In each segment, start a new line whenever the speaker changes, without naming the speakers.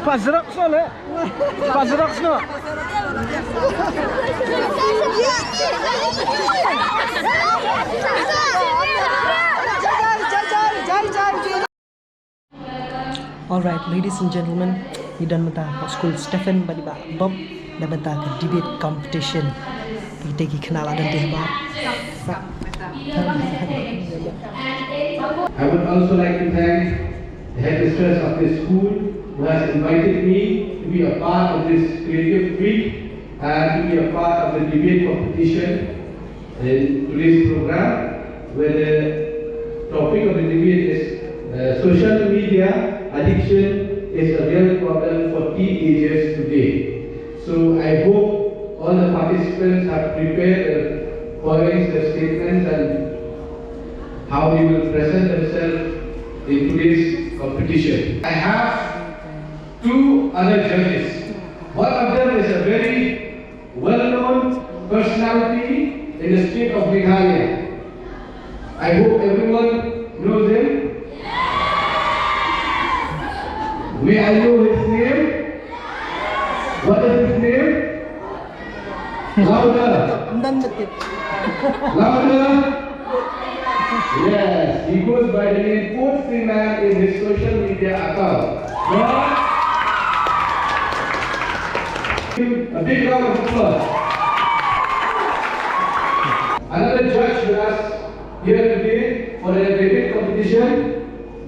Pazrak soalnya. Pazrak semua. Alright, ladies and gentlemen, we done with our school Stephen Memorial Bob dan with our debate competition. Kita pergi kenal dan debat.
I would also like to thank the headmistress of this school who has invited me to be a part of this creative week and to be a part of the debate competition in today's program, where the topic of the debate is social media addiction is a real problem for teenagers today. So I hope all the participants have prepared the following statements and how they will present themselves in today's competition. I have two other judges. One of them is a very well-known personality in the state of Meghalaya. I hope everyone knows him. May I know his name? What is his name? Louder! Louder! Yes, he goes by the name Man in his social media account. A big round of applause. Another judge with us here today for the debate competition.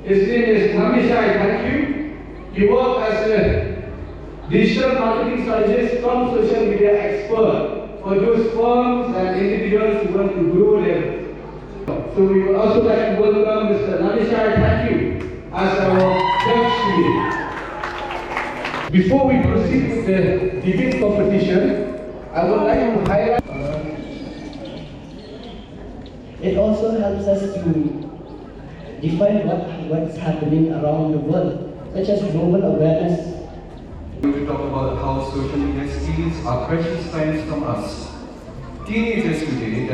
His name is Mesii. Thank you. He works as a digital marketing strategist from social media expert for those firms and individuals who want to grow them. So we would also like to welcome Mr. Mesii. Thank you as our judge today. Before we proceed with the debate competition, I would like to highlight.
It also helps us to define what's happening around the world, such as global awareness.
We talk about how social media steals our precious times from us. Teenagers today,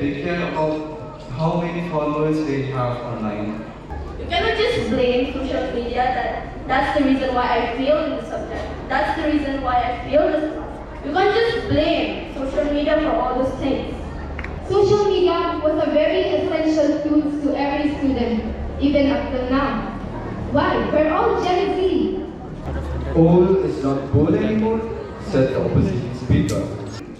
they care about how many followers they have online.
You cannot just blame social media that's the reason why I failed in the subject. That's the reason why I failed this class. You can't just blame social media for all those things.
Social media was a very essential tool to every student, even up till now. Why? We're all Gen Z.
Old is not gold anymore, said the opposition speaker.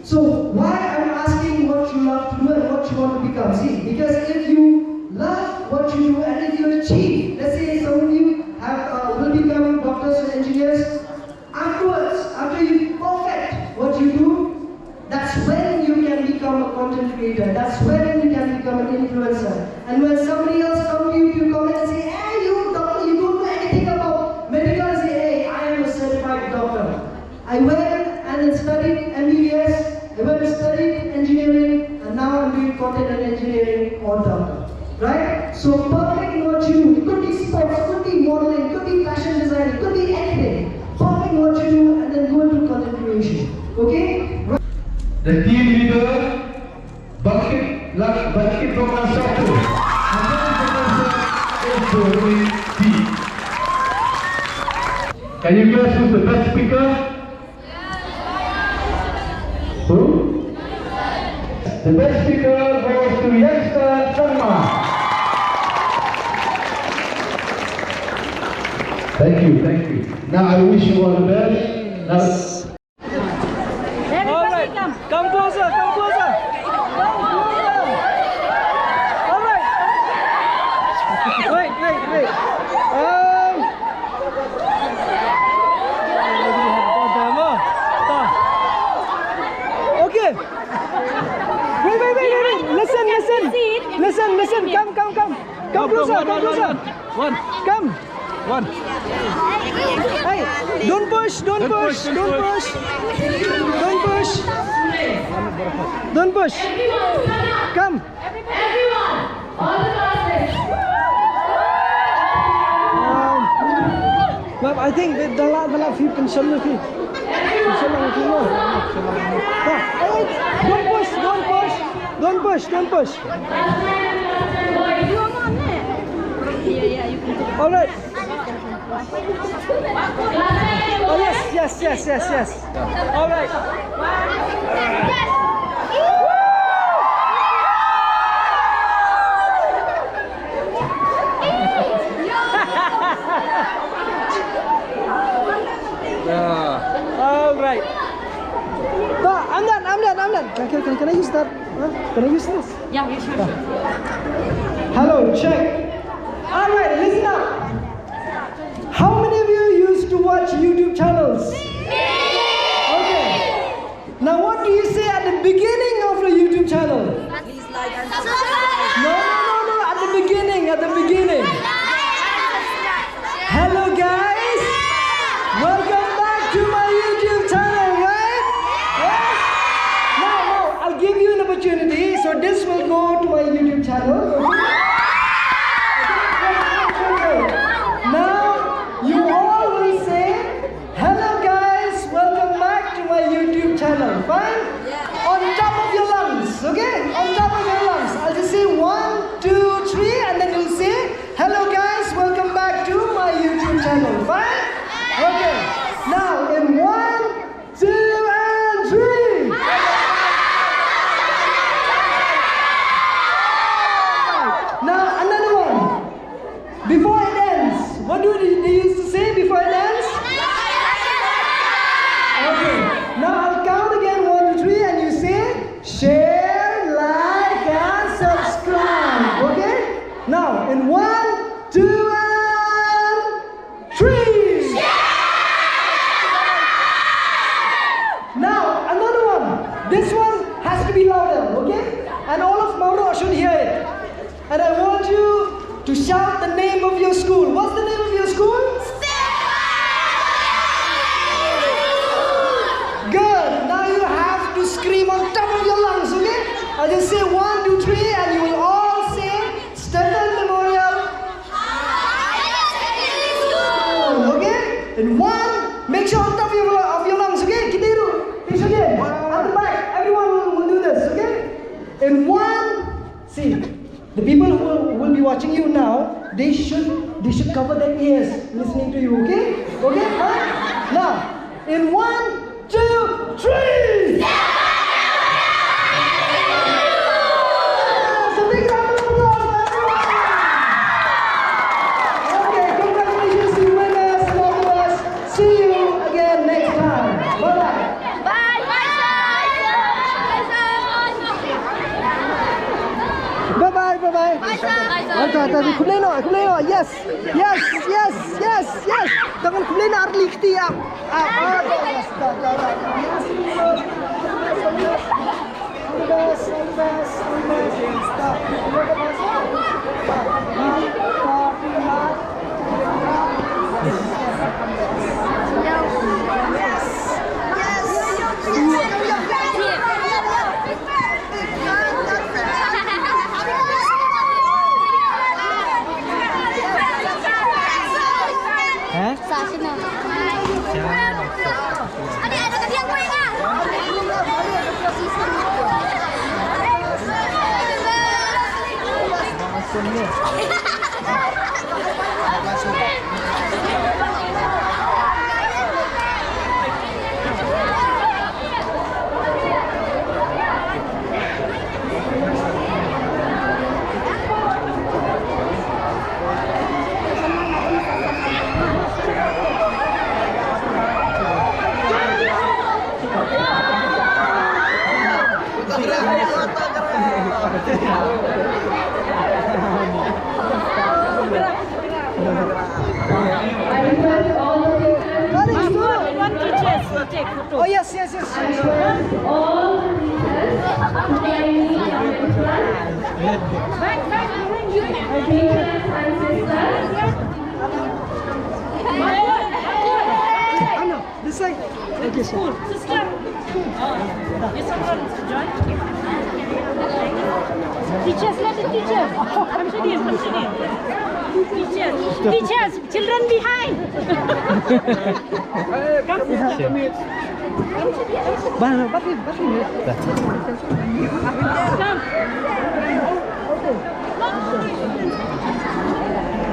So why I'm asking what you love to do and what you want to become? See, because if you love what you do and if you achieve, let's say some of you will become doctors and engineers, afterwards, after you perfect what you do, that's when you can become a content creator. That's when you can become an influencer. And when somebody else comes to you to comment and say, hey, you don't know anything about medical, and say, hey, I am a certified doctor. I went and studied MBBS, I went and studied engineering, and now I'm doing content and engineering or doctor. Right? So perfecting what you do, it could be sports, it could be modeling, it could be fashion design, it could be anything. Perfecting what you do and then go into content creation. Okay? Right.
The team leader, bangkit nomor 1. And then is B. Can you guess who's the best speaker? Who? The best speaker goes to youngster Sharma. Thank you, thank you. Now I wish you all the best. Now,
Come closer, come closer. All right. Wait. Okay. Wait. Listen. Come closer. Come. One. Hey, don't push. Don't push. Come.
Everyone, all the classes.
I think that the lot few can show you. Don't push. All right. Oh yes. All right. All right. But I'm done. Can I use that? Huh? Can I use this?
Yeah, you sure.
Hello, check. All right, listen up. How many of you used to watch YouTube channels? Okay. Now, what do you say at the beginning of the YouTube channel? No. At the beginning. Hello, guys. Welcome back to my YouTube channel, right? Yes? Now, I'll give you an opportunity. So this will go to my YouTube channel. Now, you all will say, hello guys, welcome back to my YouTube channel. Fine? On top of your lungs, okay? On top of your lungs. I'll just say 1, 2, 3, and then you'll say, hello guys, welcome back to my YouTube channel. Fine? Okay. Now, in 1, 2, and 3. Now, another one. Before it ends, what do they used to say before it ends? Okay. Now, I'll count again 1, 2, 3, and you say, share, like, and subscribe. Okay? Now, in 1, 2, and 3. Now, another one. This one has to be louder, okay? And all of Mawroh should hear it. And I want you to shout the name of your school. What's the name of your school? Good. Now you have to scream on top of your lungs, okay? I'll just say 1, 2, 3, and you will all say Stephen Memorial. Okay? And 1, make sure on top of your lungs, okay? Kitiru. Please again. At the back, everyone will do this, okay? And 1, see, the people who will be watching you now, they should cover their ears listening to you, okay? Okay? Fine? Now, in 1, 2, 3! So big round of applause for everyone! Okay, congratulations to the winners and all of us. See you again next time. Bye-bye. Bye-bye. Kumne no. Yes. Tangan kumne na arlikti up. Oh yes.
All
This side. Okay, sir.
Sister. Yes, someone to join. Teachers, let the teachers. Come sitting. Teachers, children behind. Come.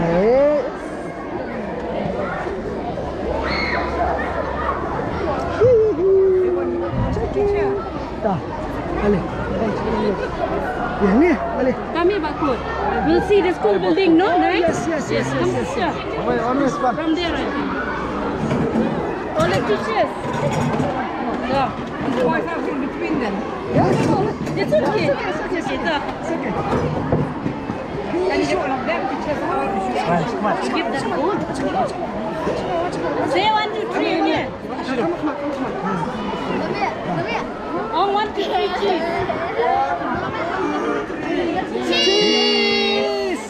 Hey. Yang ni, balik.
Kami bakut. We'll see the school building, no? Next?
Yes.
Yeah. From there, I think. All the teachers. Yeah. In between them.
Yes.
It's okay.
It's okay.
Can you one of them teachers
Come on.
give them food? Say 1, 2, 3 again. Oh, 1, 2, 3, cheese.
Cheese.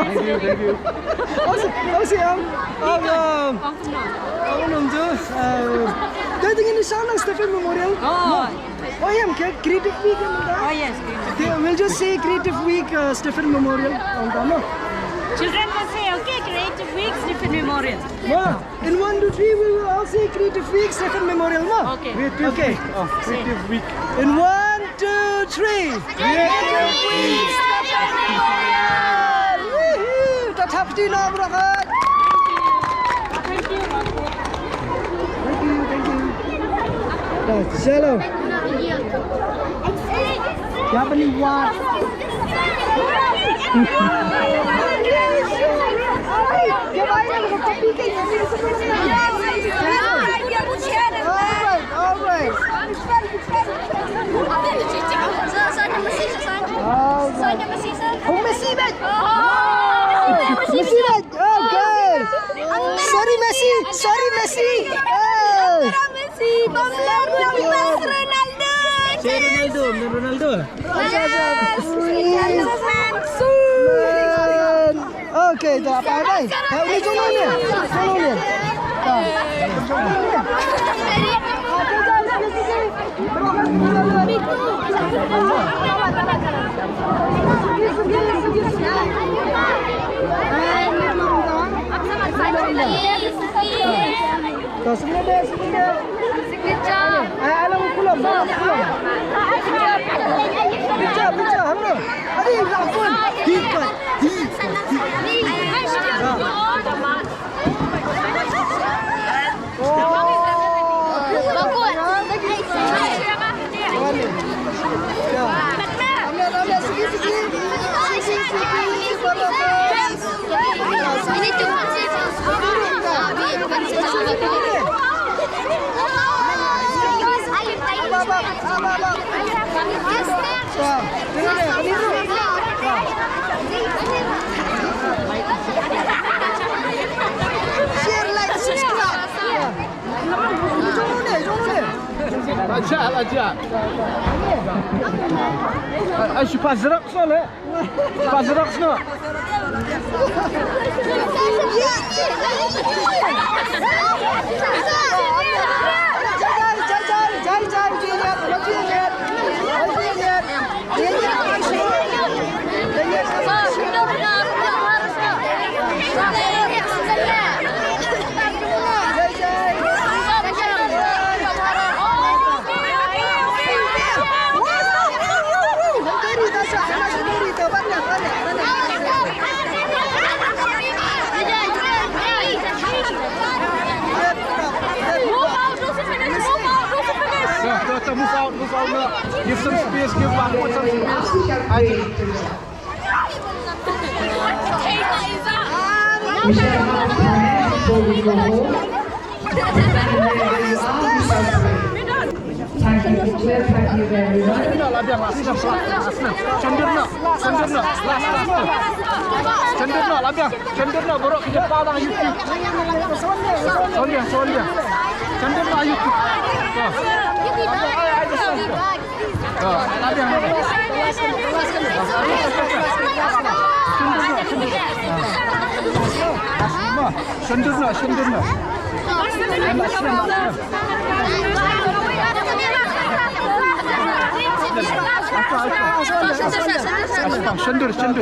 Thank you.
How's it, Dia tinggal di sana, Stephen Memorial. Oh yeah, Creative Week.
Oh, yes.
We'll just say Creative Week, Stephen Memorial.
Children will say, okay, Creative Week, Stephen Memorial.
In 1, 2, 3, we will all say Creative Week, Stephen Memorial.
Okay.
Okay.
Creative Week.
In 1, 2, 3. Creative Week, Stephen Memorial. Woohoo! Tetap di Nabrakhat.
Thank you.
Chalo. क्या बनी वाह ये भाई ना लोग टप्पी के ये मेरे से all right Mesii bet okay sorry Mesii Ronaldo. Okay, dah apa? Ini jomnya.
Aja. Je suis pas Xerox là. Pas Xerox là. Move out now. Give some space, give backward some space. Cenderna, borok ke depan lah YouTube. Soalnya. Cenderna YouTube. Cenderna. Cendur.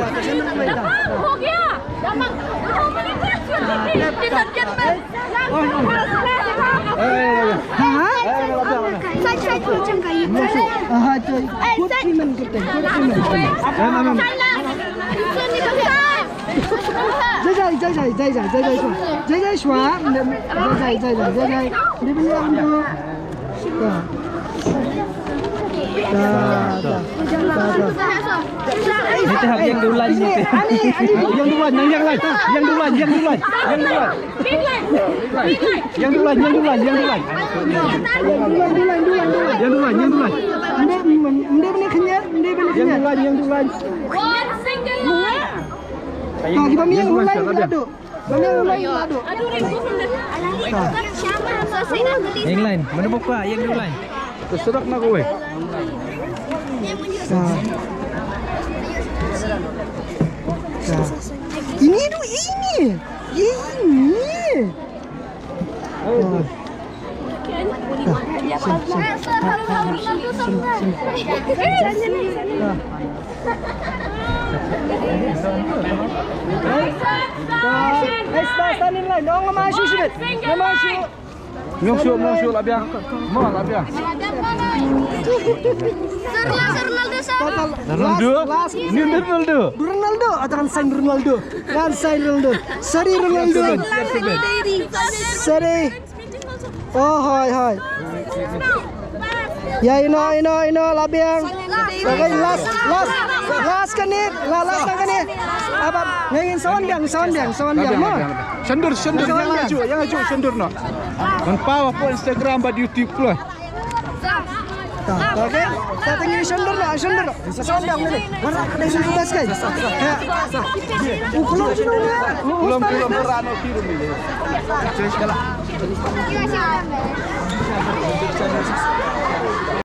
हो गया
Jajal. Yang duluan ni. Yang lain, mana buka yang duluan. Terserak nak kowe. Ini. Stand in line. Dong masuk sikit. Masuk. Masuk lah biar. Mau lah biar. Ronaldo. Atakan sign Ronaldo. Kan sign Ronaldo. Sorry Ronaldo. Sorry. Oh, hi. Ya, you know, labiang. Okay, last kan ni. Last kan ni. Apa? Ngingin soundang. Sendur yang aju sendur no. On power po Instagram ba YouTube lo. Okay. Kita tengok sendur no. Soundang ni. Mana ada sudah sekali. Ya. Belum berano kirim ni.